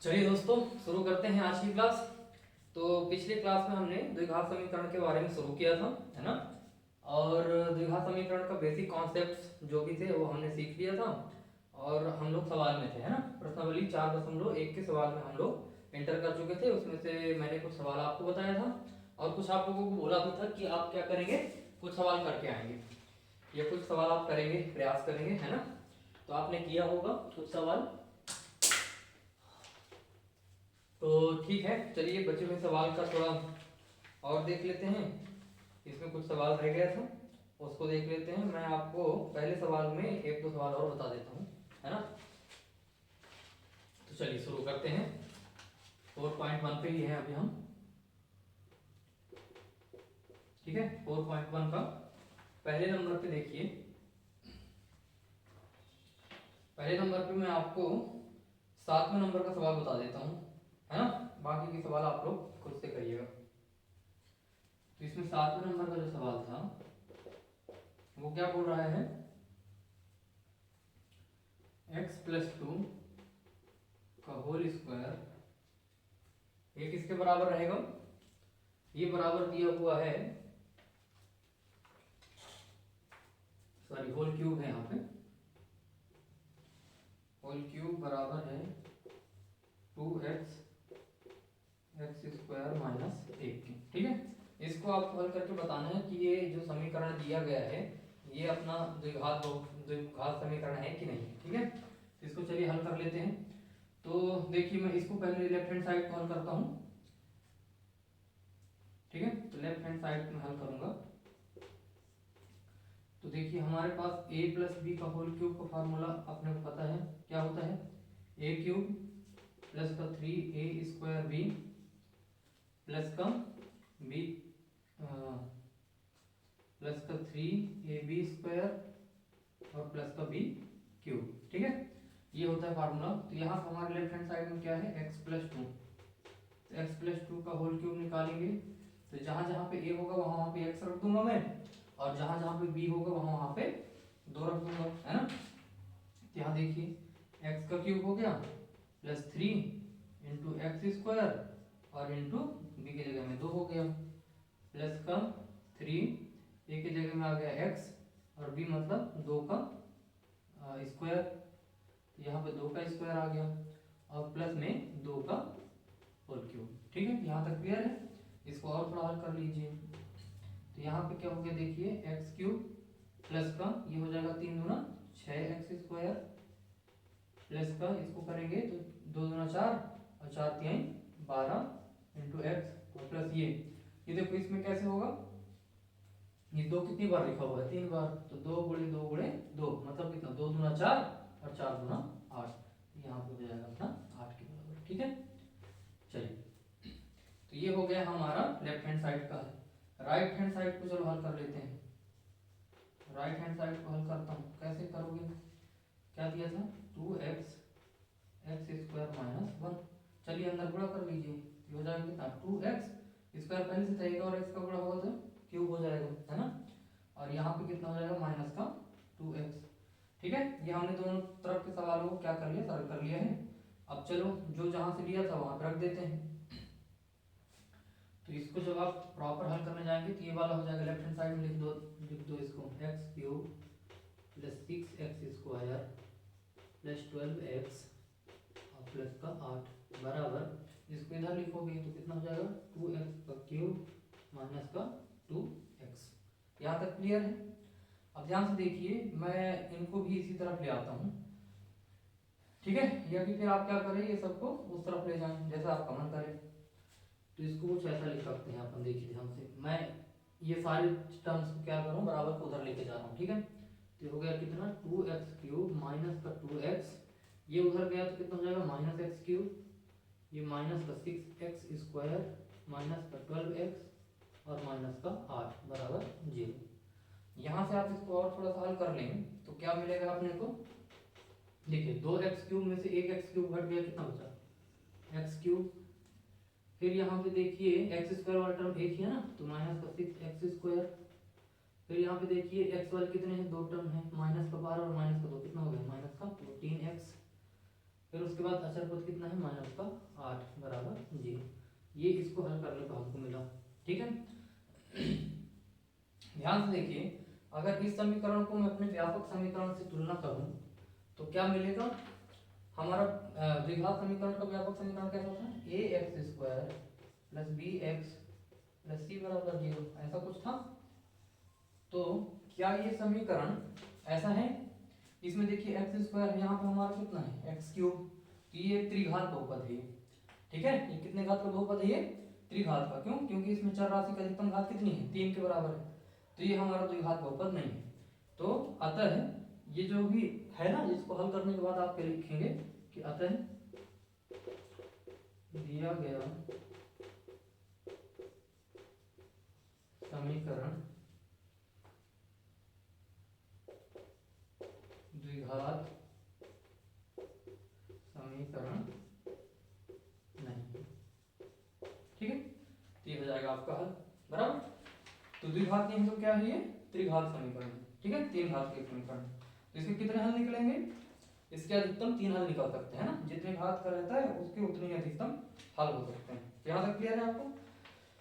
चलिए दोस्तों, शुरू करते हैं आज की क्लास। तो पिछली क्लास में हमने द्विघात समीकरण के बारे में शुरू किया था, है ना। और द्विघात समीकरण का बेसिक कॉन्सेप्ट जो भी थे वो हमने सीख लिया था। और हम लोग सवाल में थे, है ना। प्रश्नावली 4.1 के सवाल में हम लोग एंटर कर चुके थे। उसमें से मैंने कुछ सवाल आपको बताया था और कुछ आप लोगों को बोला भी था कि आप क्या करेंगे, कुछ सवाल करके आएंगे। ये कुछ सवाल आप करेंगे, प्रयास करेंगे, है ना। तो आपने किया होगा कुछ सवाल। तो ठीक है, चलिए बचे हुए सवाल का थोड़ा और देख लेते हैं। इसमें कुछ सवाल रह गया था, उसको देख लेते हैं। मैं आपको पहले सवाल में एक दो सवाल और बता देता हूँ, है ना। तो चलिए शुरू करते हैं। 4.1 पे ही है अभी हम, ठीक है। 4.1 का पहले नंबर पे देखिए। पहले नंबर पे मैं आपको 7वें नंबर का सवाल बता देता हूँ, है ना। बाकी के सवाल आप लोग खुद से करिएगा। तो इसमें 7वें नंबर का जो सवाल था वो क्या बोल रहा है, x+2 का होल स्क्वायर ये किसके बराबर रहेगा। ये बराबर दिया हुआ है, सॉरी होल क्यूब है यहाँ पे। होल क्यूब बराबर है 2x x² माइनस 1 के, ठीक है। इसको आपको हल करके बताना है कि ये जो समीकरण दिया गया है ये अपना द्विघात समीकरण है कि नहीं, ठीक है। तो इसको चलिए हल कर लेते हैं। तो देखिए, मैं इसको पहले लेफ्ट हैंड साइड को हल करता हूँ, ठीक है। तो लेफ्ट हैंड साइड में हल करूंगा। तो देखिए हमारे पास a+b का होल क्यूब का फार्मूला अपने को पता है, क्या होता है, a³ प्लस का 3a² b प्लस का b प्लस का 3ab² और प्लस का b³, ठीक है। ये होता है फार्मूला। तो यहाँ से हमारे लेफ्ट हैंड साइड में क्या है, x+2। तो x+2 का होल क्यूब निकालेंगे। तो जहां जहां पे a होगा वहां वहां पे x रख दूंगा मैं, और जहां जहां पे b होगा वहां वहां पे 2 रख दूंगा, है ना। तो यहाँ देखिए x का क्यूब हो गया प्लस 3 इंटू x² और इंटू b की जगह में 2 हो गया, प्लस का 3 a की जगह में आ गया x और b मतलब 2 का स्क्वायर। तो यहाँ पे 2 का स्क्वायर आ गया और प्लस में 2 का होल क्यूब, ठीक है। यहाँ तक क्लियर है। इसको और थोड़ा हल कर लीजिए। तो यहाँ पे क्या हो गया, देखिए x³ प्लस का ये हो जाएगा 3 दूना 6x² प्लस का इसको करेंगे तो 2 दूना 4 और 4 3 12 इंटू एक्स और प्लस ये देखो इसमें कैसे होगा, ये 2 कितनी बार लिखा हुआ है, 3 बार। तो 2 गुणे 2 गुणे 2 मतलब कितना, 2 दूना 4 और 4 दूना 8। यहाँ पे हो जाएगा अपना 8 के बराबर, ठीक है। चलिए, तो ये हो गया हमारा लेफ्ट हैंड साइड का है। राइट हैंड साइड को चलो हल कर लेते हैं। राइट हैंड साइड को हल करता हूँ, कैसे करोगे, क्या दिया था 2x x² माइनस 1। चलिए अंदर गुणा कर लीजिए, ये हो जाएगा कितना 2x² पहले से था, एक और x का गुणा होगा तो क्यूब हो जाएगा, है ना। और यहाँ पे कितना हो जाएगा माइनस का 2x, ठीक है। ये हमने दोनों तरफ के सवालों को क्या कर लिया, सॉल्व कर लिया है। अब चलो जो जहां से लिया था वहां पे रख देते हैं। तो इसको जब आप प्रॉपर हल करने जाएंगे तो ये वाला हो जाएगा, लेफ्ट हैंड साइड में लिख दो इसको x³ plus 6x² plus 12x और प्लस का 8 बराबर, इसको इधर लिखोगे तो कितना हो जाएगा 2x³ माइनस का 2x। यहाँ तक क्लियर है। अब ध्यान से देखिए, मैं इनको भी इसी तरफ ले आता हूँ, ठीक है। या कि फिर आप क्या करें, ये सबको उस तरफ ले जाएं जैसा आपका मन करे। तो इसको कुछ ऐसा लिख सकते हैं अपन, देखिए ध्यान से। मैं ये सारे टर्म्स को क्या करूँ, बराबर को उधर लेके जा रहा हूँ, ठीक है। तो हो गया कितना 2x³ माइनस का 2x, ये उधर गया तो कितना हो जाएगा माइनस x³, ये माइनस का 6x² माइनस का 12x और माइनस का 8 बराबर 0। यहाँ से आप इसको और थोड़ा सा हल कर लेंगे तो क्या मिलेगा अपने को, देखिए 2x³ में से एक x³ घट गया, कितना बचा x³। फिर यहाँ पे देखिए x² वाला टर्म एक ही है ना, तो माइनस का 6x²। फिर यहाँ पे देखिए x वाले कितने हैं, 2 टर्म है, माइनस का 12 और माइनस का 2 कितना हो गया, माइनस का 14x। फिर उसके उसके बाद अचर पद कितना है, माइनस का 8 बराबर 0। ये इसको हल करने पर हमको मिला। ठीक है, ध्यान से देखिए, अगर इस समीकरण को मैं अपने व्यापक समीकरण से तुलना करूं तो क्या मिलेगा, हमारा द्विघात समीकरण का व्यापक समीकरण कैसा था, A X square plus B X plus C बराबर 0, ऐसा कुछ था। तो क्या ये समीकरण ऐसा है, इसमें देखिए एक्स स्क्वायर यहाँ पे हमारा कितना है, एक्स क्यूब, तो ये त्रिघात बहुपद है। ठीक है, ये कितने घात का बहुपद है, ये त्रिघात का। क्यों, क्योंकि इसमें चर राशि का अधिकतम घात कितनी है, 3 के बराबर है, तो ये हमारा द्विघात बहुपद नहीं है। तो अतः ये जो भी है ना, इसको हल करने के बाद आप क्या लिखेंगे कि अतः दिया गया समीकरण द्विघात समीकरण नहीं। ठीक है, तो ये हो जाएगा आपका हल बराबर। तो द्विघात नहीं तो क्या है, ये त्रिघात समीकरण है। ठीक है, 3 घात के समीकरण। तो इसके कितने हल निकलेंगे, इसके अधिकतम 3 हल निकल सकते हैं ना, जितने घात का रहता है उसके उतने ही अधिकतम हल हो सकते हैं। यहाँ तक क्लियर है आपको।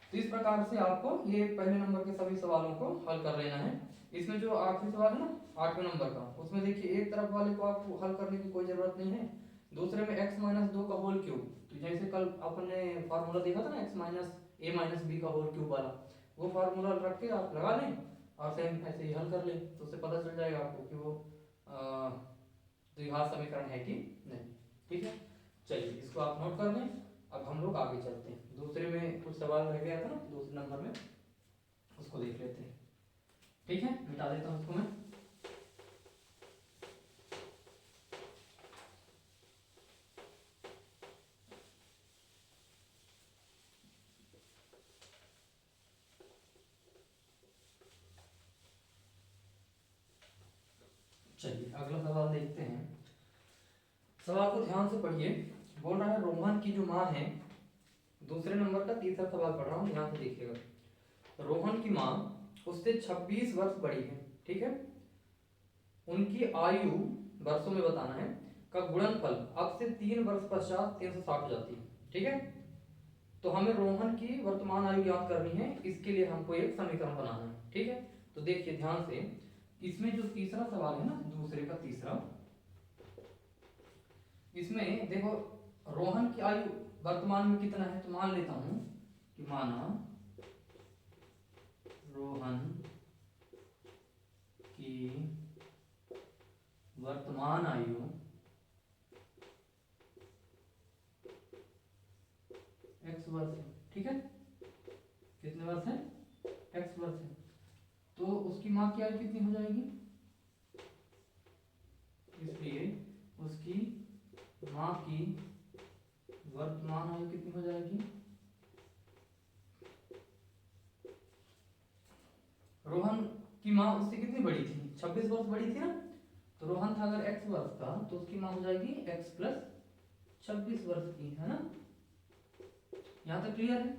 तो इस प्रकार से आपको ये पहले नंबर के सभी सवालों को हल कर लेना है। इसमें जो आखिरी सवाल है ना 8वें नंबर का, उसमें देखिए एक तरफ वाले को आपको हल करने की कोई जरूरत नहीं है, दूसरे में x माइनस 2 का होल क्यूब। तो जैसे कल अपन ने फार्मूला देखा था ना, x माइनस ए माइनस बी का होल क्यूब वाला, वो फार्मूला रख के आप लगा लें और सेम ऐसे ही हल कर लें, तो उससे पता चल जाएगा आपको कि वो द्विघात समीकरण है कि नहीं। ठीक है, चलिए इसको आप नोट कर लें। अब हम लोग आगे चलते हैं, दूसरे में कुछ सवाल रह गया था ना दूसरे नंबर में, उसको देख लेते हैं। ठीक है, मिटा देता हूँ उसको मैं। चलिए अगला सवाल देखते हैं। सवाल को ध्यान से पढ़िए। बोल रहा है रोहन की जो माँ है, दूसरे नंबर का तीसरा सवाल पढ़ रहा हूँ, ध्यान से देखिएगा। रोहन की माँ उससे 26 वर्ष बड़ी है। ठीक है, उनकी आयु वर्षों में बताना है का गुणनफल अब से 3 वर्ष पश्चात 360 हो जाती है। ठीक है, तो हमें रोहन की वर्तमान आयु ज्ञात करनी है, इसके लिए हमको एक समीकरण बनाना है। ठीक है, तो देखिए ध्यान से, इसमें जो तीसरा सवाल है ना, दूसरे का तीसरा, इसमें देखो रोहन की आयु वर्तमान में कितना है, तो मान लेता हूं कि माना रोहन की वर्तमान आयु x वर्ष है। ठीक है, कितने वर्ष है, x वर्ष है, तो उसकी माँ की आयु कितनी हो जाएगी, इसलिए उसकी माँ की वर्तमान आयु कितनी हो जाएगी, रोहन की माँ उससे कितनी बड़ी थी, 26 वर्ष बड़ी थी ना, तो रोहन था अगर x वर्ष का, तो उसकी माँ हो जाएगी x प्लस 26 वर्ष की, है ना। यहाँ तक क्लियर है।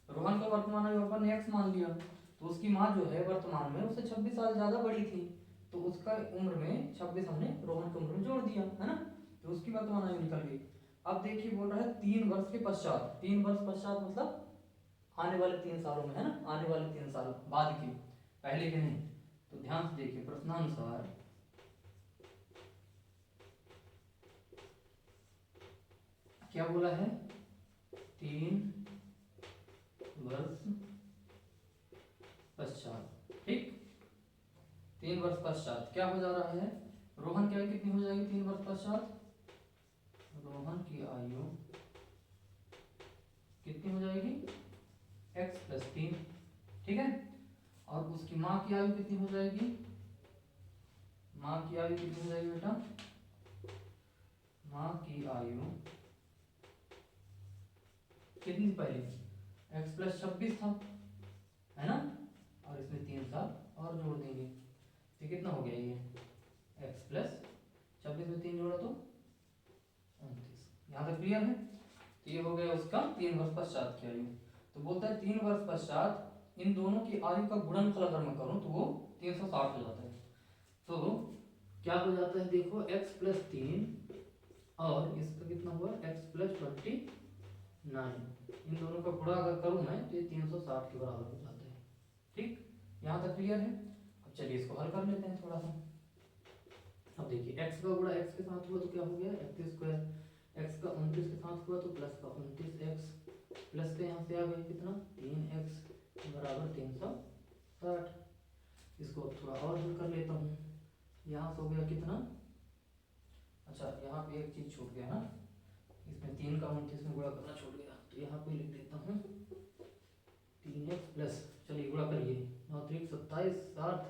रोहन का वर्तमान आयु अपन ने x मान लिया, तो उसकी माँ जो है वर्तमान में उससे 26 साल ज्यादा बड़ी थी, तो उसका उम्र में 26 हमने रोहन की उम्र में जोड़ दिया, है ना, तो उसकी वर्तमान आयु निकल गई। अब देखिए बोल रहा है 3 वर्ष के पश्चात, 3 वर्ष पश्चात मतलब आने वाले 3 सालों में, है ना, आने वाले 3 साल बाद के, पहले के नहीं। तो ध्यान से देखिए, प्रश्नानुसार क्या बोला है, 3 वर्ष पश्चात। ठीक, 3 वर्ष पश्चात क्या हो जा रहा है, रोहन की आयु कितनी हो जाएगी 3 वर्ष पश्चात, रोहन की आयु कितनी हो जाएगी, x प्लस 3। ठीक है, और उसकी माँ की आयु कितनी हो जाएगी, माँ की आयु कितनी हो जाएगी बेटा, माँ की आयु कितनी पहले, x प्लस 26 था, है ना, और इसमें 3 साल और जोड़ देंगे, तो कितना हो गया ये, x प्लस 26 में 3 जोड़ा तो 29। यहाँ तक क्लियर है। तो ये हो गया उसका 3 वर्ष पश्चात की आयु। तो बोलता है 3 वर्ष पश्चात इन दोनों की आयु का गुणनफल अगर मैं करूं तो वो 360 हो जाता है। तो क्या हो जाता है देखो, x प्लस 3 और इसका कितना हुआ x प्लस 29। इन दोनों का गुणा अगर करूँ मैं तो ये 360 के बराबर हो जाता है। ठीक, यहाँ तक क्लियर है। अब चलिए इसको हल कर लेते हैं थोड़ा सा। अब देखिए x का गुणा x के साथ हुआ तो क्या हो गया x स्क्वायर, x का 29 के साथ हुआ तो प्लस का 29x, प्लस का यहाँ से आ गया कितना 3x बराबर 360। इसको थोड़ा और हल कर लेता हूँ। यहाँ से हो गया कितना, अच्छा यहाँ पे एक चीज़ छूट गया ना, इसमें 3 का 29 में गुणा करना छूट गया, तो यहाँ पे लिख देता हूँ 3x प्लस, चलिए गुणा करिए 9 3 27 7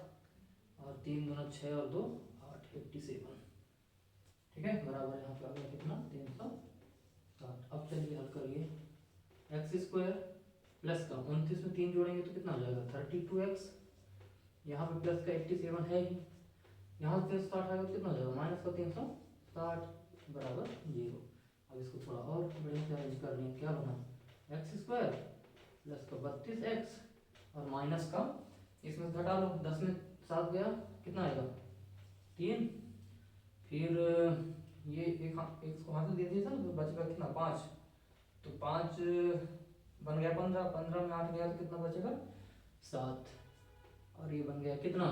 और 3 दूना 6 और 2 8 87। ठीक है, बराबर यहाँ पे आ गया कितना 360। अब चलिए हल करिए एक्स स्क्वायर प्लस का 29 में 3 जोड़ेंगे तो कितना हो जाएगा 32x, यहाँ पे प्लस का 87 है ही, यहाँ से 360 आएगा तो कितना हो जाएगा माइनस का 360 बराबर 0। अब इसको थोड़ा और बढ़िया से अरेंज कर लेंगे, क्या बना एक्स स्क्वायर प्लस का 32x और माइनस का, इसमें से घटा लो 10 में 7 गया कितना आएगा 3, फिर ये एक को हाथ दे दिया था तो बचेगा कितना 5, तो 5 बन गया 15, 15 में 8 गया तो कितना बचेगा 7, और ये बन गया कितना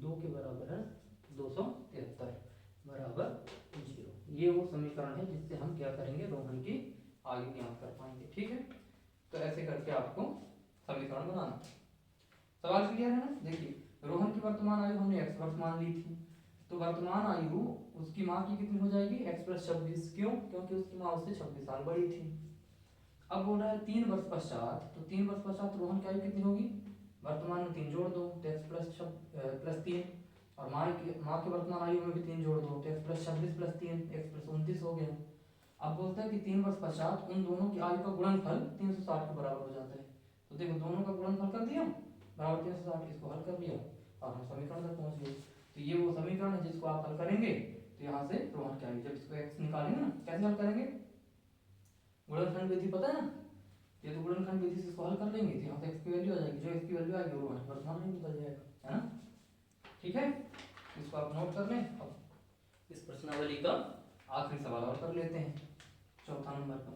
2 के बराबर है 273 बराबर 0। ये वो समीकरण है जिससे हम क्या करेंगे रोहन की आयु ज्ञात कर पाएंगे। ठीक है, तो ऐसे करके आपको समीकरण बनाना। सवाल क्लियर है ना। देखिए रोहन की वर्तमान आयु हमने x वर्ष मान ली थी, तो वर्तमान आयु उसकी माँ की कितनी हो जाएगी x प्लस 26, क्यों, क्योंकि उसकी माँ उससे 26 साल बड़ी थी। अब बोल रहा है 3 वर्ष पश्चात, तो 3 वर्ष पश्चात रोहन की आयु कितनी होगी, वर्तमान में 3 जोड़ दो तो x प्लस 3, और माँ की वर्तमान आयु में भी 3 जोड़ दो तो x plus 26 plus 3 x plus 29 हो गया। अब बोलता है कि 3 वर्ष पश्चात उन दोनों की आयु का गुणनफल 360 के बराबर हो जाता है। तो देखो दोनों का गुणनफल कर दिया बराबर 360, इसको हल कर लिया और हम समीकरण तक पहुंच गए। तो ये वो समीकरण है जिसको आप हल करेंगे तो यहाँ से रोहन की आयु, जब इसको x निकालेंगे ना कैसे हल करेंगे, गुणनखंड विधि पता है ना, ये तो गुणनखंड विधि से इसको हल कर लेंगे तो यहाँ से x की वैल्यू आ जाएगी, जो x की वैल्यू आएगी वो वर्तमान में बदल जाएगा, है ना। ठीक है, इसको आप नोट कर लें। अब इस प्रश्नावली का आखिरी सवाल और कर लेते हैं, चौथा नंबर का।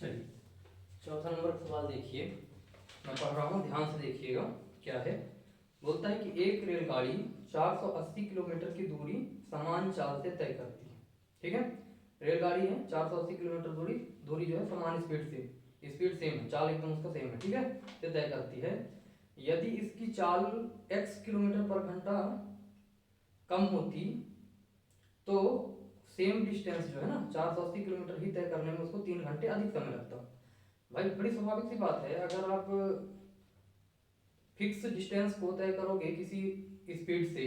चलिए चौथा नंबर का सवाल देखिए, मैं पढ़ रहा हूँ ध्यान से देखिएगा क्या है। बोलता है कि एक रेलगाड़ी 480 किलोमीटर की दूरी समान चाल से तय करती है। ठीक है, रेलगाड़ी है 480 किलोमीटर दूरी, दूरी जो है समान स्पीड से, स्पीड सेम है, चाल एकदम उसका सेम है, ठीक है, से तय करती है। यदि इसकी चाल x किलोमीटर पर घंटा कम होती तो सेम डिस्टेंस जो है ना 480 किलोमीटर ही तय करने में उसको 3 घंटे अधिक समय लगता। भाई बड़ी स्वाभाविक सी बात है, अगर आप फिक्स डिस्टेंस को तय करोगे किसी स्पीड से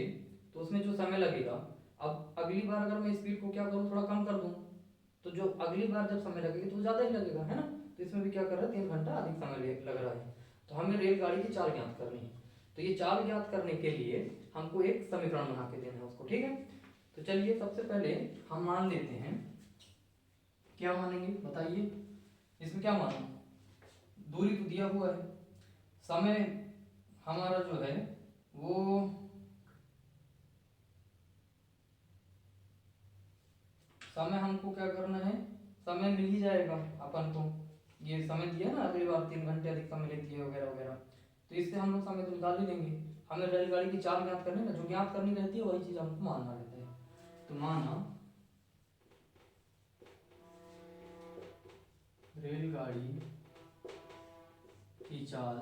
तो उसमें जो समय लगेगा, अब अगली बार अगर मैं स्पीड को क्या करूँ थोड़ा कम कर दूँ तो जो अगली बार जब समय लगेगा तो ज़्यादा ही लगेगा, है ना। तो इसमें भी क्या कर रहा है 3 घंटा अधिक समय लग रहा है। तो हमें रेलगाड़ी की चाल ज्ञात करनी है, तो ये चाल ज्ञात करने के लिए हमको एक समीकरण बना के देना है उसको। ठीक है, तो चलिए सबसे पहले हम मान लेते हैं, क्या मानेंगे बताइए, इसमें क्या माना, दूरी तो दिया हुआ है, समय हमारा जो है वो समय हमको क्या करना है, समय मिल ही जाएगा अपन को, ये समय दिया ना अगली बार 3 घंटे अधिक समय लेती है वगैरह वगैरह, तो इससे हम लोग समय तो निकाल ही लेंगे। हमें रेलगाड़ी की चाल ज्ञात करनी ना, जो ज्ञात करनी रहती है वही चीज हमको मानना रहता है। तो माना रेलगाड़ी की चाल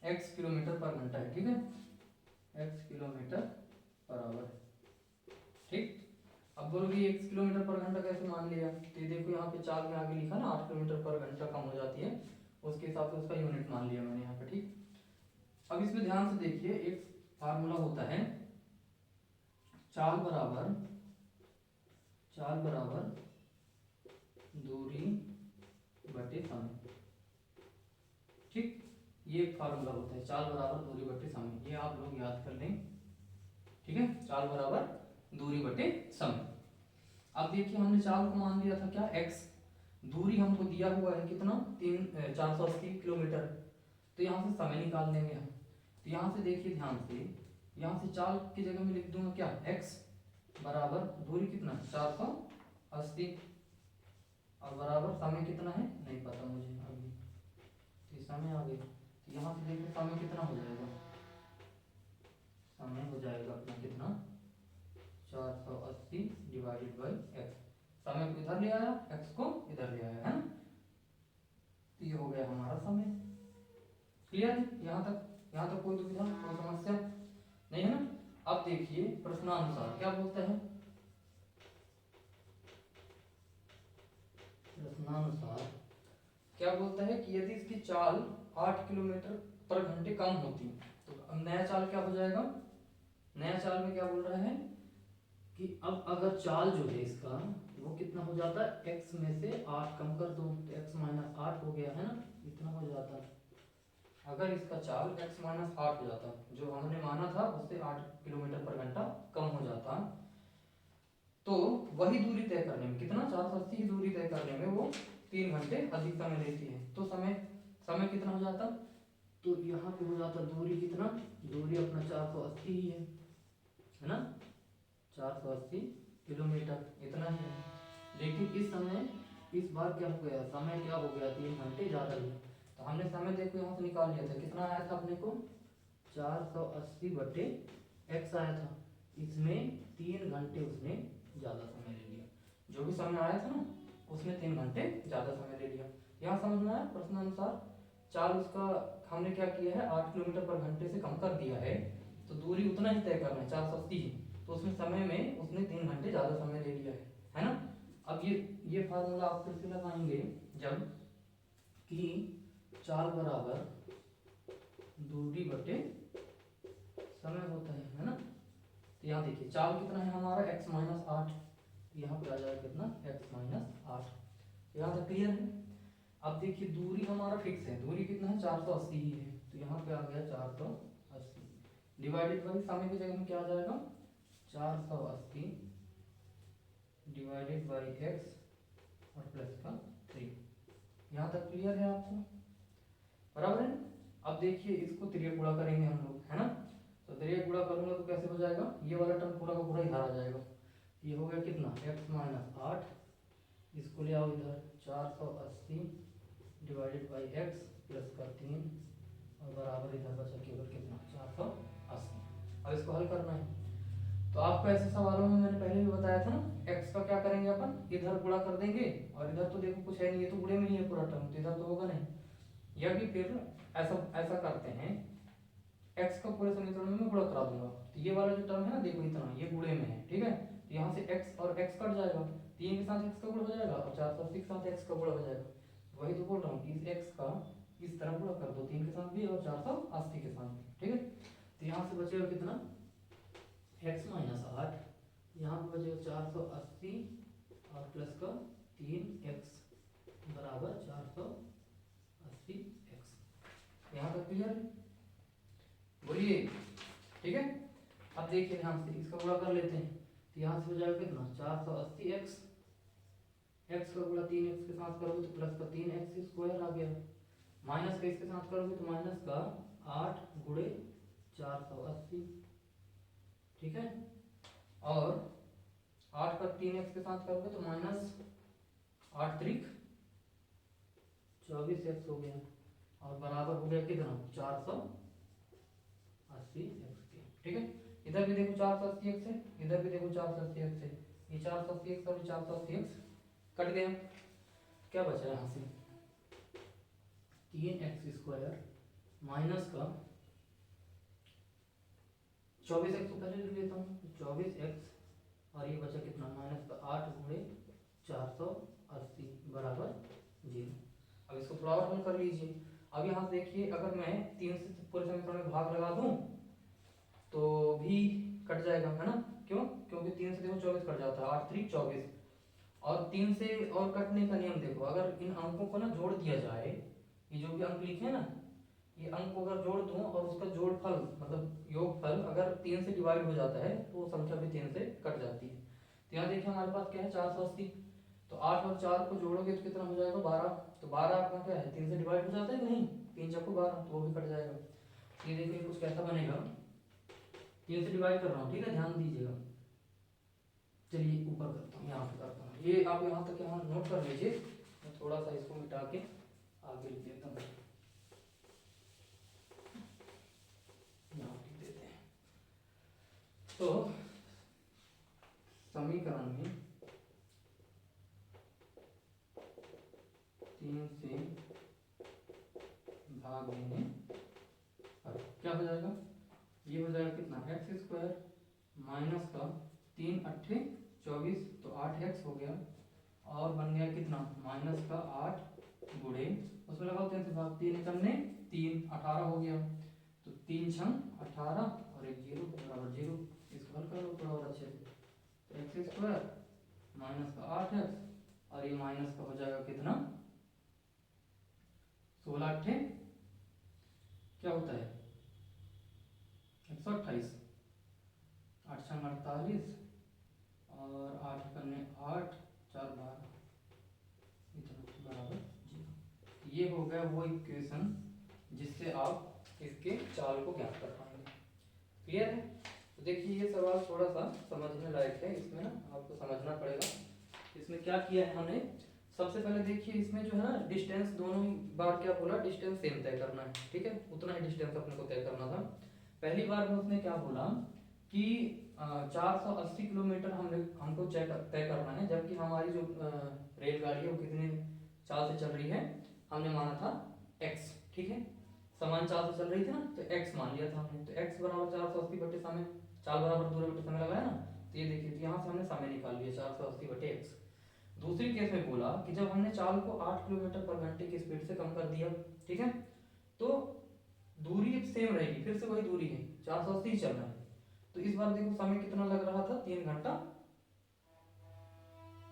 x किलोमीटर पर घंटा है, ठीक है, x किलोमीटर पर आवर, ठीक। अब बोलोगे x किलोमीटर पर घंटा कैसे मान लिया, तो ये देखो यहाँ पे चाल में आगे लिखा ना 8 किलोमीटर पर घंटा कम हो जाती है, उसके हिसाब से उसका यूनिट मान लिया मैंने यहाँ पे, ठीक। अब इसमें ध्यान से देखिए एक फार्मूला होता है, चाल बराबर दूरी बटे समय, ठीक। ये एक फार्मूला होता है, चाल बराबर दूरी बटे समय, ये आप लोग याद कर लें, ठीक है। चाल बराबर दूरी बटे समय। अब देखिए हमने चाल को मान लिया था क्या, x, दूरी हमको दिया हुआ है कितना, 480 किलोमीटर। तो यहाँ से समय निकाल लेंगे हम। तो यहाँ से देखिए ध्यान से, यहाँ से चाल की जगह में लिख दूंगा क्या, x बराबर दूरी कितना 480 और बराबर समय कितना है नहीं पता मुझे अभी, तो समय आ गई। तो यहाँ से देखिए समय कितना हो जाएगा, समय हो जाएगा अपना कितना 480 डिवाइडेड बाई एक्स। समय को इधर ले आया, एक्स को इधर ले आया, है ना। तो ये हो गया हमारा समय। क्लियर है यहाँ तक, यहाँ तक कोई दुविधा, कोई समस्या नहीं है ना। अब देखिए प्रश्नानुसार क्या बोलता है, प्रश्नानुसार क्या बोलता है कि यदि इसकी चाल 8 किलोमीटर पर घंटे कम होती, तो अब नया चाल क्या हो जाएगा, नया चाल में क्या बोल रहा है कि अब अगर चाल जो है इसका वो कितना हो जाता है, x में से 8 कम कर दो तो x माइनस 8 हो गया, है ना, इतना हो जाता। अगर इसका चाल x माइनस 8 हो जाता, जो हमने माना था उससे 8 किलोमीटर पर घंटा कम हो जाता, तो वही दूरी तय करने में कितना, 480 की दूरी तय करने में वो 3 घंटे अधिक समय लेती है। तो समय समय कितना हो जाता, तो यहाँ पे हो जाता दूरी कितना, दूरी अपना 480 ही है ना, 480 किलोमीटर इतना ही है। लेकिन इस समय इस बार क्या हो गया, समय क्या हो गया, 3 घंटे ज़्यादा ही। तो हमने समय देखो यहाँ से निकाल लिया था, कितना आया था अपने को 480 बटे x आया था, इसमें 3 घंटे उसने ज़्यादा समय ले लिया। जो भी समय आया था ना उसमें 3 घंटे ज़्यादा समय ले लिया। यहाँ समझना है प्रश्नानुसार चाल उसका हमने क्या किया है, 8 किलोमीटर पर घंटे से कम कर दिया है, तो दूरी उतना ही तय करना है 480 ही, तो उसमें समय में उसने 3 घंटे ज़्यादा समय ले लिया है ना। अब ये फार्मूला आप फिर से लगाएंगे जब कि चाल बराबर दूरी बटे समय होता है ना। तो यहाँ देखिए चाल कितना है हमारा x माइनस 8, यहाँ पे आ जाएगा कितना x माइनस 8। यहाँ तक क्लियर है। अब देखिए दूरी हमारा फिक्स है, दूरी कितना है 480 ही है, तो यहाँ पे आ गया 480 डिवाइडेड बाई समय की जगह में क्या आ जाएगा 480 डिवाइडेड बाई x और प्लस का 3। यहाँ तक क्लियर है आपको, बराबर है। अब देखिए इसको त्रिय गुणा करेंगे हम लोग, है ना। तो त्रिय गुणा करूंगा तो कैसे हो जाएगा, ये वाला टर्म पूरा का पूरा इधर आ जाएगा। ये हो गया कितना x माइनस 8, इसको ले आओ इधर 480 डिवाइडेड बाई x प्लस का 3 और बराबर इधर बचा केवल कितना 480। अब इसको हल करना है। तो आपको ऐसे सवालों में मैंने पहले भी बताया था ना, x का क्या करेंगे अपन, इधर गुणा कर देंगे और इधर तो देखो कुछ है नहीं, ये तो गुणे में ही है पूरा टर्म, तो इधर तो होगा नहीं। या कि फिर ऐसा ऐसा करते हैं, x का पूरे समीकरण में मैं गुणा करा दूंगा, तो ये वाला जो टर्म है ना देखो इतना ये गुणे में है, ठीक है। तो यहाँ से x और x कट जाएगा, 3 के साथ x का गुणा हो जाएगा और 480 के साथ x का गुणा हो जाएगा। वही तो बोल रहा हूँ, इस x का इस तरह गुणा कर दो, 3 के साथ भी और 480 के साथ भी, ठीक है। तो यहाँ से बचेगा कितना x माइनस 8, यहाँ पे बचेगा 480 और प्लस का 3x बराबर 480x। यहाँ तक क्लियर है, बोलिए, ठीक है। अब देखिए ध्यान से इसका गुणा कर लेते हैं, तो यहाँ से हो जाएगा कितना 480x, x का गुणा 3x के साथ करोगे तो प्लस का 3x स्क्वायर आ गया, माइनस का इसके साथ करोगे तो माइनस का 8 गुणे 480, ठीक है। और 8 का 3x के साथ करोगे तो माइनस 8 त्रिक 24x हो गया और बराबर हो गया कितना 480x के, ठीक है। इधर भी देखो 480x है, इधर भी देखो 480x है, ये 480x और 480x कट गया, क्या बचा यहाँ से 3x स्क्वायर माइनस का 24x को पहले लिख लेता हूँ, 24x और ये बचा कितना माइनस का 8 गुणे 480 बराबर 0। अब इसको थोड़ा और हल कर लीजिए। अब यहाँ देखिए अगर मैं 3 से पूरे समीकरण में भाग लगा दूं तो भी कट जाएगा, है ना। क्यों, क्योंकि 3 से देखो 24 कट जाता है, 8 3 24 और 3 से और कटने का नियम देखो, अगर इन अंकों को ना जोड़ दिया जाए, ये जो भी अंक लिखे हैं ना ये अंक को अगर जोड़ दूं और उसका जोड़फल मतलब योगफल अगर 3 से डिवाइड हो जाता है तो वो संख्या भी 3 से कट जाती है। तो यहाँ देखिए हमारे पास क्या है 480। तो 8 और 4 को जोड़ोगे तो कितना हो जाएगा 12। तो 12 अपना क्या है 3 से डिवाइड हो जाता है कि नहीं, 3 चक्को 12, तो वो भी कट जाएगा। ये देखिए कुछ कैसा बनेगा, 3 से डिवाइड कर रहा हूँ, ठीक है, ध्यान दीजिएगा। चलिए ऊपर करता हूँ, यहाँ पे करता हूँ, ये आप यहाँ तक यहाँ नोट कर लीजिए। मैं थोड़ा सा इसको मिटा के आगे लिख देता हूँ, यहाँ लिख देते हैं। तो समीकरण में 3 से भाग देने पर क्या हो जाएगा, ये हो जाएगा कितना एक्स स्क्वायर माइनस का 3 अट्ठे 24, तो 8x हो गया, और बन गया कितना माइनस का 8 गुणे उसमें लगाओ 3 से भाग, 3 कम ने 3 18 हो गया। तो 3 छंग 18 और एक जीरो बराबर जीरो। इसको हल करो थोड़ा और अच्छे से, तो एक्स स्क्वायर माइनस का 8x और ये माइनस का हो जाएगा कितना 16 अट्ठे क्या होता है 128, 8 छंग 48 और 8 करने 8 4 12 इतना बराबर जीरो। ये हो गया वो इक्वेशन जिससे आप इसके चाल को ज्ञात कर पाएंगे। क्लियर है। तो देखिए ये सवाल थोड़ा सा समझने लायक है, इसमें ना आपको समझना पड़ेगा। इसमें क्या किया है हमने, सबसे पहले देखिए इसमें जो है ना डिस्टेंस दोनों बार क्या बोला, डिस्टेंस सेम तय करना है, ठीक है, उतना ही डिस्टेंस अपने को तय करना था। पहली बार में उसने क्या बोला कि 480 किलोमीटर हमको तय करना है, जबकि हमारी जो रेलगाड़ी है वो कितने चाल से चल रही है, हमने माना था x, ठीक है, समान चाल से चल रही थी ना, तो x मान लिया था हमने। तो x बराबर 480 बटे समय, चाल बराबर दूरी बटे समय लगाया ना, तो ये देखिए यहाँ से हमने समय निकाल लिया 480 बटे x। दूसरी केस में बोला कि जब हमने चाल को 8 किलोमीटर पर घंटे की स्पीड से कम कर दिया, ठीक है, तो दूरी सेम रहेगी, फिर से वही दूरी है 480 ही चलना है। तो इस बार देखो समय कितना लग रहा था, 3 घंटा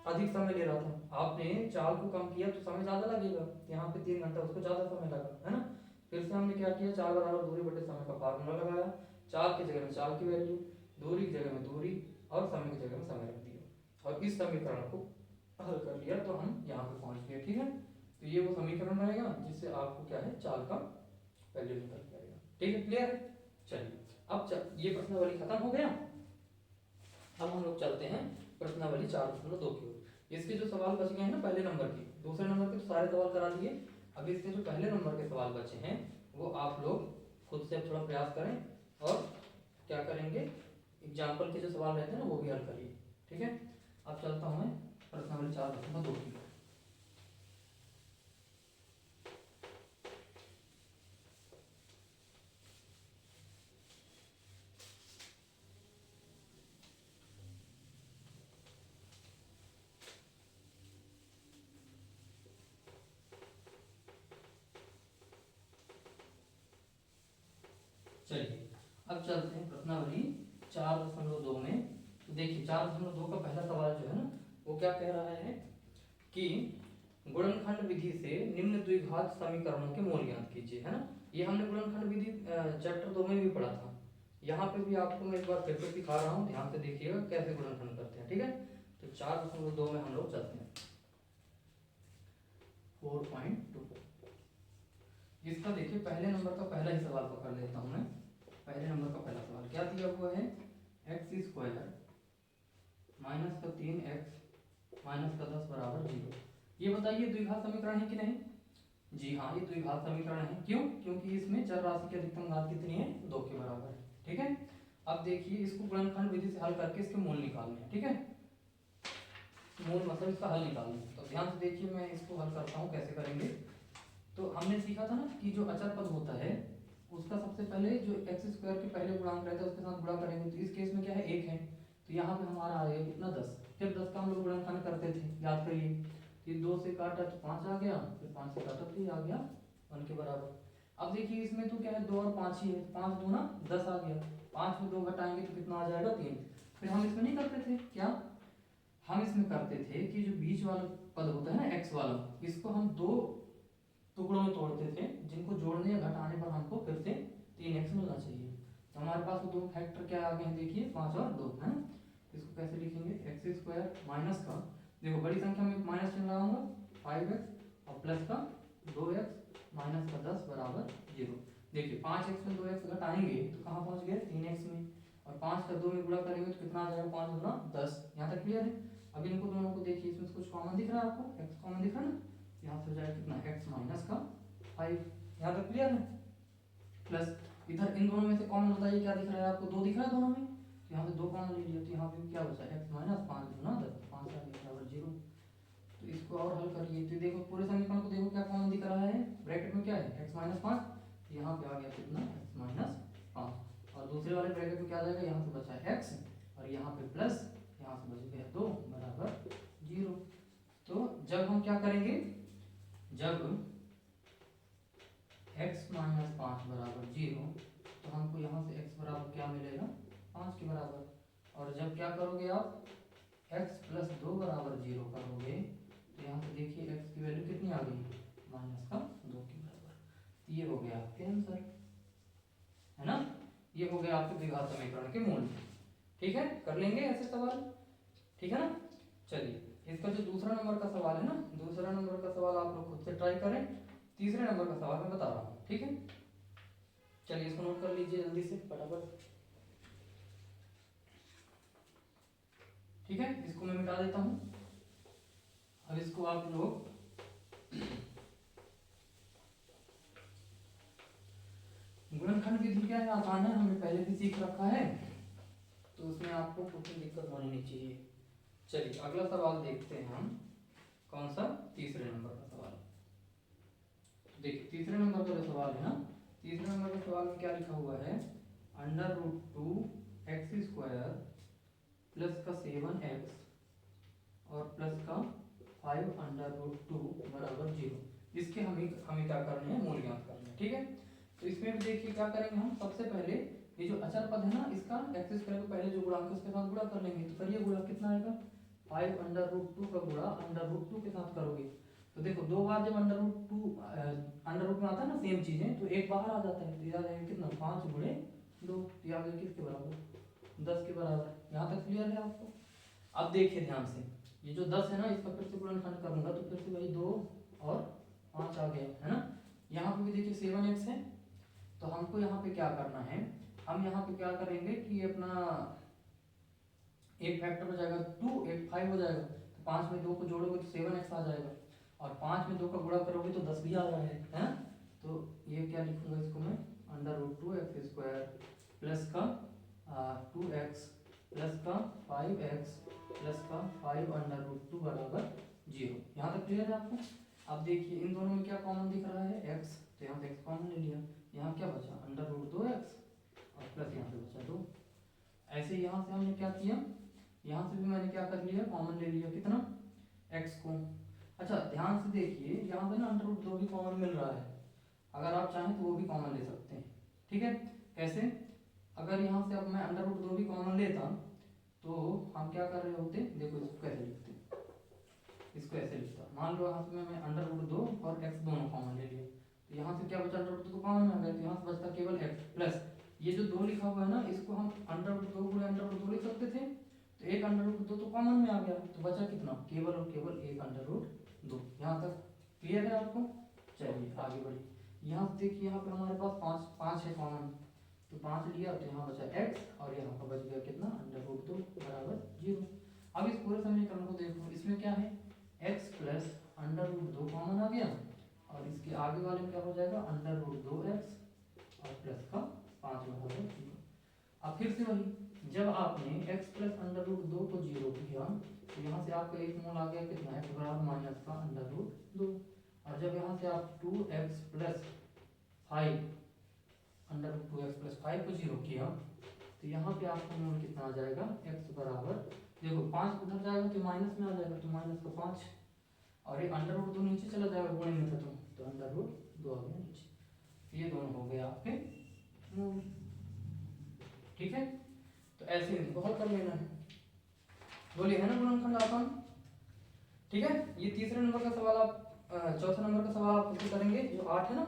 अधिक समय ले रहा था। आपने चाल को कम किया तो समय ज्यादा लगेगा, यहाँ पे 3 घंटा उसको ज्यादा समय लगा, है ना। फिर से हमने क्या किया, चाल बराबर दूरी बटे समय का फार्मूला लगाया, चाल की जगह में चाल की वैल्यू, दूरी की जगह में दूरी और समय की जगह में समय रख दिया, और इस समीकरण को हल कर लिया तो हम यहाँ पे पहुंच गए, ठीक है। तो ये वो समीकरण रहेगा जिससे आपको क्या है चाल का वैल्यू निकल जाएगा, ठीक है, क्लियर है। चलिए अब ये प्रश्नावली खत्म हो गया। अब हम लोग चलते हैं प्रश्नावली 4.2 की ओर। इसके जो सवाल बच गए हैं ना पहले नंबर के, दूसरे नंबर के तो सारे सवाल करा दिए, अब इसके जो पहले नंबर के सवाल बचे हैं वो आप लोग खुद से थोड़ा प्रयास करें और क्या करेंगे, एग्जाम्पल के जो सवाल रहते हैं ना वो भी हल करिए, ठीक है। अब चलता हूँ मैं प्रश्नावली 4.2 की। चलिए अब चलते हैं प्रश्नावली 4.2 में। तो देखिए 4.2 का पहला सवाल जो है ना वो क्या कह रहा है कि गुणनखंड विधि से निम्न द्विघात समीकरणों के मूल ज्ञात कीजिए, है ना। ये हमने गुणनखंड विधि चैप्टर 2 में भी पढ़ा था, यहाँ पे भी आपको मैं एक बार फिर से दिखा रहा हूँ, ध्यान से देखिएगा कैसे गुणनखंड करते हैं, ठीक है। तो 4.2 में हम लोग चलते हैं 4.2। इसका देखिए पहले नंबर का पहला ही सवाल पकड़ लेता हूँ मैं। पहले नंबर का पहला सवाल क्या दिया हुआ है, एक्स स्क्वायर माइनस का 3x माइनस का 10 बराबर 0। ये बताइए द्विघात समीकरण है कि नहीं। जी हाँ ये द्विघात समीकरण है, क्यों, क्योंकि इसमें चर राशि की अधिकतम घात कितनी है 2 के बराबर है, ठीक है। अब देखिए इसको गुणनखंड विधि से हल करके इसके मूल निकालने हैं, ठीक है, मूल मतलब इसका हल निकालना है। तो ध्यान से देखिए मैं इसको हल करता हूँ कैसे करेंगे। तो हमने सीखा था ना कि जो अचर पद होता है उसका सबसे पहले जो एक्स स्क्वायर के पहले गुणांक रहता है उसके साथ गुणा करेंगे, तो इस केस में क्या है 1 है, तो यहाँ पे हमारा आ गया कितना 10। फिर 10 का हम लोग गुणनखंड करते थे, याद करिए, ये 2 से काटा तो 5 आ गया, फिर 5 से काटा 3 आ गया 1 के बराबर। अब देखिए इसमें तो क्या है 2 और 5 ही है, 5 दूना 10 आ गया, 5 में 2 घटाएंगे तो कितना आ जाएगा 3। फिर हम इसमें नहीं करते थे क्या, हम इसमें करते थे कि जो बीच वाला पद होता है ना एक्स वाला, इसको हम 2 टुकड़ों में तोड़ते थे, जिनको जोड़ने या घटाने पर हमको फिर से 3x मिलना चाहिए। तो हमारे पास वो दो फैक्टर क्या आ गए हैं, देखिए 5 और 2 है। इसको कैसे लिखेंगे, एक्स स्क्वायर माइनस का, देखो बड़ी संख्या में माइनस चिन्ह लगाऊंगा 5x और प्लस का 2x माइनस का 10 बराबर 0। देखिए 5x में 2x घटाएंगे तो कहाँ पहुंच गए 3x में, और 5 का 2 में गुणा करेंगे तो कितना आ जाएगा, 5 गुना 10। यहाँ तक क्लियर है। अब इनको दोनों को देखिए, इसमें से कुछ कॉमन दिख रहा है आपको, x कॉमन दिख रहा है ना, यहाँ से हो जाएगा कितना, x माइनस का 5। यहाँ तक क्लियर है। प्लस इधर इन दोनों में से कॉमन बताइए क्या दिख रहा है आपको, 2 दिख रहा है दोनों में, तो यहाँ से 2 कॉमन ले लिया, तो यहाँ पे क्या बचा, x माइनस 5 गुना 10, 5 आ गया बराबर 0। तो इसको और हल करिए तो देखो पूरे समीकरण को देखो क्या कॉमन दिख रहा है, ब्रैकेट में क्या है x माइनस 5, यहाँ पे आ गया कितना x माइनस 5, और दूसरे वाले ब्रैकेट में क्या आ जाएगा, यहाँ से बचा x और यहाँ पे प्लस, यहाँ से बच गया 2 बराबर 0। तो जब हम क्या करेंगे, जब x माइनस 5 बराबर 0, तो हमको यहाँ से x बराबर क्या मिलेगा, 5 के बराबर। और जब क्या करोगे आप, x प्लस 2 बराबर 0 करोगे, तो यहाँ से देखिए x की वैल्यू कितनी आ गई, माइनस का 2 के बराबर। ये हो गया आपके आंसर, है ना, ये हो गया आपके द्विघात समीकरण के मूल। ठीक है, कर लेंगे ऐसे सवाल, ठीक है ना। चलिए इसका जो दूसरा नंबर का सवाल है ना, दूसरा नंबर का सवाल आप लोग खुद से ट्राई करें, तीसरे नंबर का सवाल मैं बता रहा हूँ, ठीक है। चलिए इसको नोट कर लीजिए जल्दी से फटाफट, ठीक है। इसको मैं मिटा देता हूँ। अब इसको आप लोग गुणनखंड विधि क्या है, आसान है, हमने पहले भी सीख रखा है, तो उसमें आपको कोई दिक्कत होनी नहीं चाहिए। चलिए अगला सवाल देखते हैं हम, कौन सा, तीसरे नंबर का सवाल। देखिए तीसरे नंबर का जो सवाल है ना, तीसरे नंबर के सवाल में क्या लिखा हुआ है, under root 2 x square plus का 7x और प्लस का 5 अंडर रूट 2 बराबर 0। इसके हमें क्या करने हैं, मूल ज्ञात करने हैं, ठीक है। तो इसमें भी देखिए क्या करेंगे हम, सबसे पहले ये जो अचर पद है ना, इसका एक्स स्क्वायर को पहले जो गुणांक है उसके साथ गुणा कर लेंगे। तो करिए गुणा, कितना आएगा, 5 अंडर रूट 2 का गुणा अंडर रूट 2 के साथ करोगे, तो देखो 2 बार जब अंडर रूट 2 अंडर रूट में आता है ना सेम चीजें, तो एक बाहर आ जाता है, तो याद आएगा कितना, 5 गुणे 2, याद है किसके बराबर, 10 के बराबर। यहाँ तक क्लियर है आपको। अब देखिए ध्यान से, ये जो 10 है ना, इसका फिर से गुणनखंड करूंगा तो फिर से वही 2 और 5 आ गया, है ना। यहाँ पे भी देखिए 7x है, तो हमको यहाँ पे क्या करना है, हम यहाँ पे क्या करेंगे कि अपना एक फैक्टर हो जाएगा 2, एक 5 हो जाएगा, तो 5 में 2 को जोड़ोगे तो 7x आ जाएगा, और 5 में 2 का गुणा करोगे तो 10 भी आ रहा है ना। तो ये क्या लिखूंगा इसको मैं, under root 2 x square plus का 2x प्लस का 5x प्लस का 5 अंडर रूट 2 बराबर 0। यहाँ तक क्लियर है आपको। अब देखिए इन दोनों में क्या कॉमन दिख रहा है, x, तो यहाँ से x कॉमन ले लिया, यहाँ क्या बचा, अंडर रूट 2x और प्लस यहाँ से बचा 2। ऐसे यहाँ से हमने क्या किया, यहाँ से भी मैंने क्या कर लिया, कॉमन ले लिया, कितना, x को। अच्छा ध्यान से देखिए, यहाँ पे ना अंडर रूट 2 भी कॉमन मिल रहा है, अगर आप चाहें तो वो भी कॉमन ले सकते हैं, ठीक है। कैसे, अगर यहाँ से अब मैं अंडर रूट 2 भी कॉमन लेता तो हम क्या कर रहे होते, देखो इसको कैसे लिखते, इसको ऐसे लिखता, मान लो यहाँ से मैं अंडर रूट 2 और x दोनों कॉमन ले लिया, तो यहाँ से क्या बचा, अंडर रूट 2 तो कॉमन में आ गया, तो यहाँ से बचता केवल x प्लस ये जो 2 लिखा हुआ है ना, इसको हम अंडर रूट 2 गुणे अंडर रूट 2 लिख सकते थे, तो एक अंडर रूट 2 तो कॉमन में आ गया, तो बचा कितना, केवल और केवल एक अंडर रूट 2। यहाँ तक क्लियर है आपको। चलिए आगे बढ़िए, यहाँ से देखिए, यहाँ पे हमारे पास 5 है कॉमन, तो 5 लिया, तो यहाँ बचा x और यहाँ पर बच गया कितना, अंडर रूट 2 बराबर 0। अब इस पूरे समीकरण को देखो, इसमें क्या है, x plus under root 2 common आ गया, और इसके आगे वाले में क्या हो जाएगा, अंडर रूट 2x और प्लस का 5 बराबर 0। अब फिर से वही, जब आपने x प्लस अंडर रूट 2 को 0 किया, तो यहाँ से आपका एक मूल आ गया कितना, x बराबर माइनस का अंडर रूट 2, और जब यहाँ से आप 2x plus 5 under root 2x plus 5 को 0 किया, तो यहाँ पे आपका मूल कितना आ जाएगा, x बराबर, देखो 5 उधर जाएगा तो माइनस में आ जाएगा, तो माइनस का 5, और ये अंडर रूट 2 नीचे चला जाएगा गुणे में था, तो अंडर रूट 2 आ गया नीचे, ये दोनों हो गए आपके मूल, ठीक है। तो ऐसे इनको हल कर लेना है, बोलिए, है ना गुणनखंड आसान, ठीक है। ये तीसरे नंबर का सवाल आप चौथा नंबर का सवाल आप कैसे करेंगे, जो 8 है ना,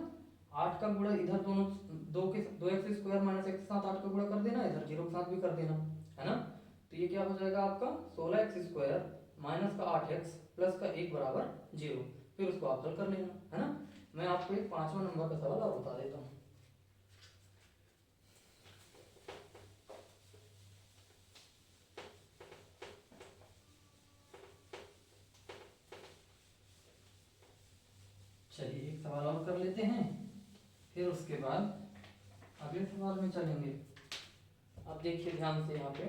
8 का गुणा इधर दोनों दो एक्स स्क्वायर माइनस एक्स के साथ 8 का गुणा कर देना, इधर 0 के साथ भी कर देना, है ना। तो ये क्या हो जाएगा आपका 16 एक्स स्क्वायर माइनस का 8 एक्स प्लस का 1 बराबर 0। फिर उसको आप हल कर लेना, है ना। मैं आपको एक 5वां नंबर का सवाल और बता देता हूँ। चलिए एक सवाल और कर लेते हैं, फिर उसके बाद अगले सवाल में चलेंगे। अब देखिए ध्यान से, यहाँ पे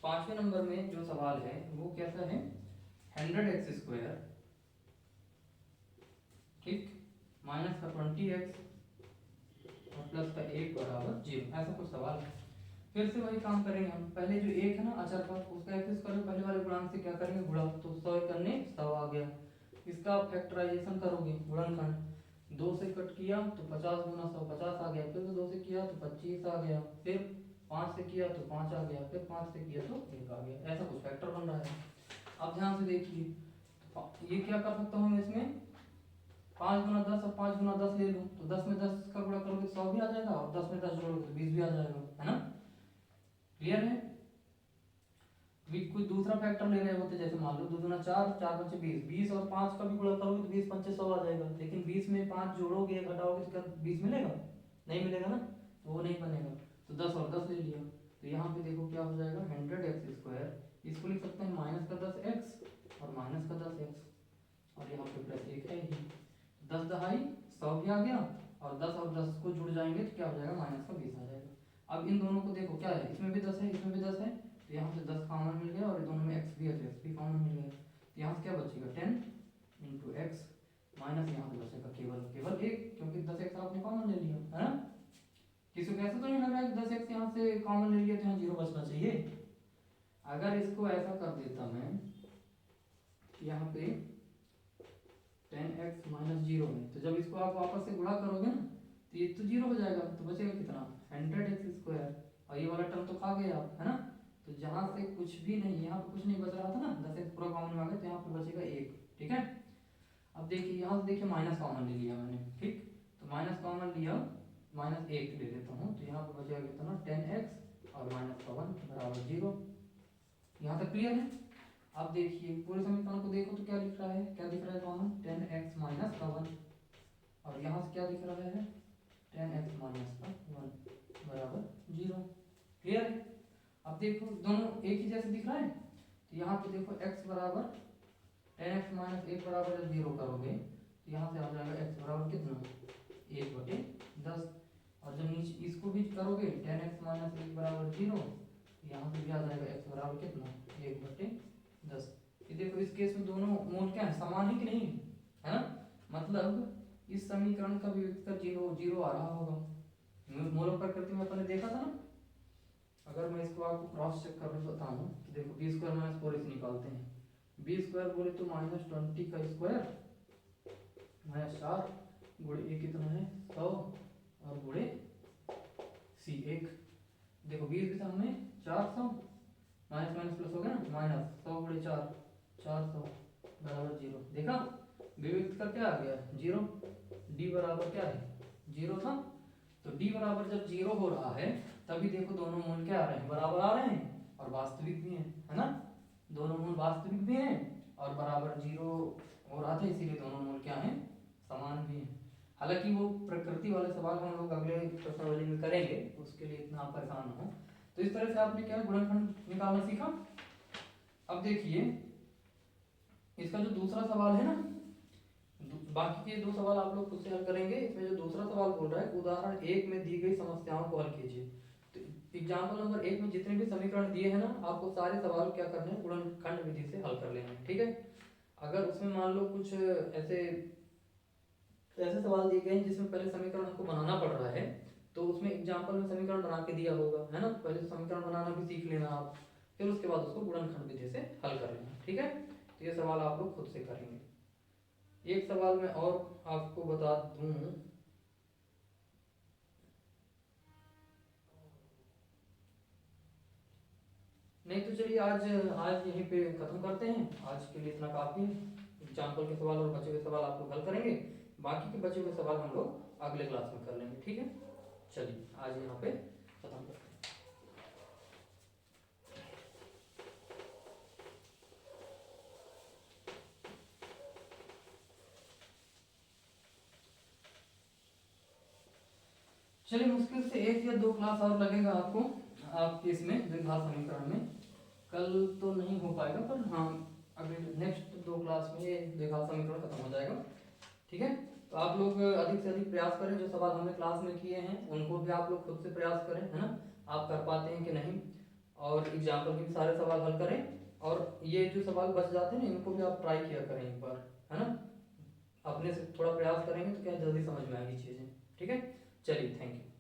5वें नंबर में जो सवाल है वो कैसा है, 100 एक्स स्क्वायर, ठीक, माइनस का 20 एक्स और प्लस का 1 बराबर 0, ऐसा कुछ सवाल है। फिर से वही काम करेंगे हम, पहले जो 1 है ना अचर का, उसका एक्स स्क्वायर पहले वाले गुणांक से क्या करेंगे, गुणा, तो 100 करने 100 आ गया। इसका आप फैक्टराइजेशन करोगे, गुणनखंड, 2 से कट किया तो 50 गुना 100 50 आ गया, फिर 2 से किया तो 25 आ गया, फिर 5 से किया तो 5 आ गया, फिर 5 से किया तो 1 आ गया, ऐसा कुछ फैक्टर बन रहा है। अब ध्यान से देखिए, ये क्या कर सकता हूँ मैं इसमें, 5 गुना 10, अब 5 गुना 10 ले लूँ तो 10 में 10 का गुणा करोगे तो 100 भी आ जाएगा, और 10 में 10 जोड़ोगे तो 20 भी आ जाएगा, है ना। क्लियर है। कोई दूसरा फैक्टर ले रहे होते, जैसे मान लो 2 दूना 4, 4 5 20, 20 और 5 का भी गुणा करोगे तो 20 5 100 आ जाएगा, लेकिन 20 में 5 जोड़ोगे घटाओगे तो क्या 20 मिलेगा, नहीं मिलेगा ना, तो वो नहीं बनेगा। तो 10 और 10 ले लिया, तो यहाँ पे देखो क्या हो जाएगा, 100 एक्स स्क्वायर, इसको लिख सकते हैं माइनस का 10 एक्स और माइनस का 10 एक्स, और यहाँ पे प्लस 1 है ही, 10 दहाई 100 भी आ गया, और 10 और 10 को जुड़ जाएंगे तो क्या हो जाएगा, माइनस का 20 आ जाएगा। अब इन दोनों को देखो क्या है, इसमें भी 10 है, इसमें भी 10 है, तो यहाँ से 10 कॉमन मिल गया, और दोनों में x भी है तो x भी कॉमन मिल गया, तो यहाँ से क्या बचेगा 10 इंटू एक्स, माइनस यहाँ से बचेगा केवल केवल 1, क्योंकि 10x आपने कॉमन ले लिया, है ना। किसी को ऐसा तो नहीं लग रहा है कि 10x यहाँ से कॉमन ले लिया तो यहाँ 0 बचना चाहिए। अगर इसको ऐसा कर देता मैं, यहाँ पे 10x माइनस 0 है, तो जब इसको आप वापस से गुणा करोगे ना तो ये तो 0 हो जाएगा, तो बचेगा कितना 100 एक्स स्क्वायर, और ये वाला टर्म तो खा गए आप, है ना। तो जहाँ से कुछ भी नहीं, यहाँ पे कुछ नहीं बच रहा था ना, 10 एक्स पूरा कॉमन में आ गया, तो यहाँ पे बचेगा 1, ठीक है। अब देखिए यहाँ से देखिए माइनस कॉमन ले लिया मैंने, ठीक, तो माइनस कॉमन लिया, माइनस 1 ले लेता हूँ, तो यहाँ पे बचेगा कितना 10x और माइनस का 1 बराबर 0। यहाँ तक क्लियर है। अब देखिए पूरे समीकरण को देखो तो क्या लिख रहा है, क्या दिख रहा है कॉमन, 10x माइनस का 1, और यहाँ से क्या दिख रहा है 10x माइनस का 1 बराबर 0। क्लियर है। अब देखो दोनों एक ही जैसे दिख रहा है, तो यहाँ पे देखो x बराबर 10x माइनस 1 बराबर जब 0 करोगे तो यहाँ से आ जाएगा x बराबर कितना 1/10, और जब नीचे इसको भी करोगे 10x माइनस 1 बराबर 0, यहाँ से भी आ जाएगा x बराबर कितना 1/10। ये देखो इस केस में दोनों मोल क्या है, समान है कि नहीं, है ना। मतलब इस समीकरण का भी उत्तर 0 0 आ रहा होगा। मोल प्रकृति में अपने देखा था ना। अगर मैं इसको आपको क्रॉस चेक करके बताऊं तो देखो बी स्क्वायर माइनस 4 निकालते हैं, बी स्क्वायर बोले तो माइनस 20 का स्क्वायर माइनस 4 गुणे ए कितना है 100 और गुणे सी 1, देखो 20 के सामने 400, माइनस माइनस प्लस हो गया ना, माइनस 100 गुणे 4 400 बराबर 0। देखा विविक्त का क्या आ गया 0, डी बराबर क्या है 0 था, तो डी बराबर जब 0 हो रहा है तभी देखो दोनों मूल क्या आ रहे हैं, बराबर आ रहे हैं और वास्तविक भी हैं, है ना। दोनों मूल वास्तविक भी हैं और बराबर 0 हो रहा था, इसीलिए दोनों मूल क्या हैं, समान भी हैं। हालांकि वो प्रकृति वाले सवाल हम लोग अगले प्रश्नावली में करेंगे, उसके लिए इतना आप परेशान न हो। तो इस तरह से आपने क्या गुणनखंड निकालना सीखा। अब देखिए इसका जो दूसरा सवाल है ना, बाकी के 2 सवाल आप लोग खुद से हल करेंगे। इसमें जो दूसरा सवाल बोल रहा है, उदाहरण 1 में दी गई समस्याओं को हल कीजिए। तो एग्जाम्पल नंबर 1 में जितने भी समीकरण दिए हैं ना, आपको सारे सवाल क्या करने हैं, गुणनखंड विधि से हल कर लेना है, ठीक है। अगर उसमें मान लो कुछ ऐसे सवाल दिए गए हैं जिसमें पहले समीकरण हमको बनाना पड़ रहा है, तो उसमें एग्जाम्पल में समीकरण बना के दिया होगा, है ना। पहले समीकरण बनाना भी सीख लेना आप, फिर उसके बाद उसको गुणनखंड विधि से हल कर लेना, ठीक है। तो ये सवाल आप लोग खुद से करेंगे। एक सवाल मैं और आपको बता दूं, नहीं तो चलिए आज यहीं पे खत्म करते हैं, आज के लिए इतना काफी है। एग्जाम्पल के सवाल और बचे हुए सवाल आप लोग हल करेंगे, बाकी के बचे हुए सवाल हम लोग अगले क्लास में कर लेंगे। ठीक है, चलिए आज यहाँ पे खत्म करते हैं। चलिए मुश्किल से 1 या 2 क्लास और लगेगा आपको आपके इसमें द्विघात समीकरण में, कल तो नहीं हो पाएगा पर हाँ अभी नेक्स्ट 2 क्लास में ये द्विघात समीकरण खत्म हो जाएगा। ठीक है, तो आप लोग अधिक से अधिक प्रयास करें, जो सवाल हमने क्लास में किए हैं उनको भी आप लोग खुद से प्रयास करें, है ना, आप कर पाते हैं कि नहीं, और एग्जाम्पल के भी सारे सवाल हल करें, और ये जो सवाल बच जाते हैं इनको भी आप ट्राई किया करें एक बार, है ना, अपने से थोड़ा प्रयास करेंगे तो क्या जल्दी समझ में आएगी चीज़ें। ठीक है, चलिए थैंक यू।